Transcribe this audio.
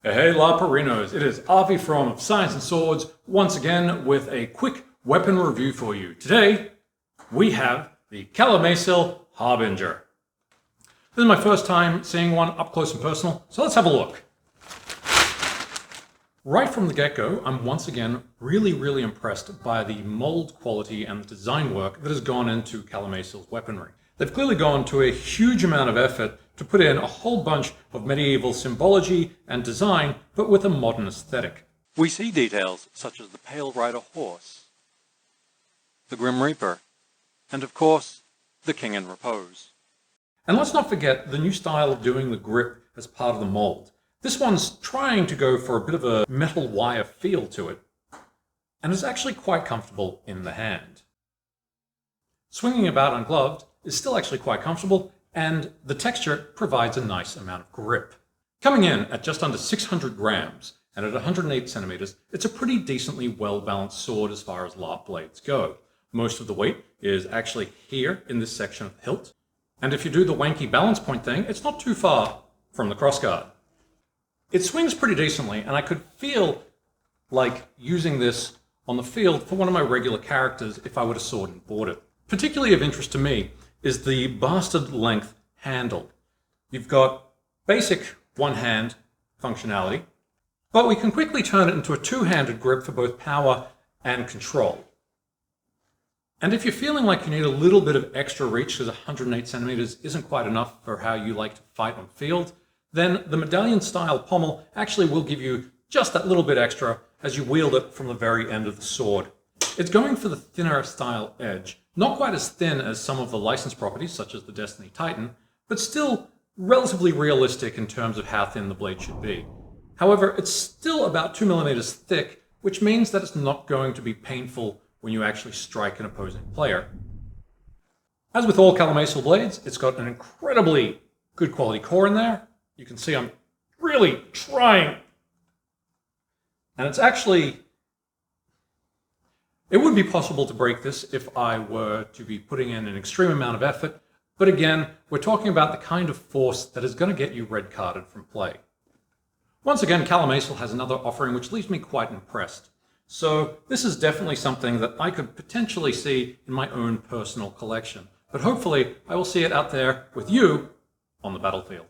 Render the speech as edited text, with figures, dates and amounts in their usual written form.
Hey LARPerinos, it is Avi from Science and Swords, once again with a quick weapon review for you. Today, we have the Calimacil Harbinger. This is my first time seeing one up close and personal, so let's have a look. Right from the get-go, I'm once again really impressed by the mold quality and the design work that has gone into Calimacil's weaponry. They've clearly gone to a huge amount of effort to put in a whole bunch of medieval symbology and design, but with a modern aesthetic. We see details such as the Pale Rider horse, the Grim Reaper, and of course, the King in Repose. And let's not forget the new style of doing the grip as part of the mold. This one's trying to go for a bit of a metal wire feel to it, and is actually quite comfortable in the hand. Swinging about ungloved is still actually quite comfortable, and the texture provides a nice amount of grip. Coming in at just under 600 grams and at 108 centimeters, it's a pretty decently well-balanced sword as far as LARP blades go. Most of the weight is actually here in this section of the hilt, and if you do the wanky balance point thing, it's not too far from the crossguard. It swings pretty decently, and I could feel like using this on the field for one of my regular characters if I were to sword and board it. Particularly of interest to me is the bastard length handle. You've got basic one-hand functionality, but we can quickly turn it into a two-handed grip for both power and control. And if you're feeling like you need a little bit of extra reach because 108 centimeters isn't quite enough for how you like to fight on field, then the medallion-style pommel actually will give you just that little bit extra as you wield it from the very end of the sword. It's going for the thinner style edge, not quite as thin as some of the licensed properties such as the Destiny Titan, but still relatively realistic in terms of how thin the blade should be. However, it's still about 2 millimeters thick, which means that it's not going to be painful when you actually strike an opposing player. As with all Calimacil blades, it's got an incredibly good quality core in there. You can see I'm really trying. And it's actually, it would be possible to break this if I were to be putting in an extreme amount of effort, but again, we're talking about the kind of force that is going to get you red carded from play. Once again, Calimacil has another offering which leaves me quite impressed. So this is definitely something that I could potentially see in my own personal collection, but hopefully I will see it out there with you on the battlefield.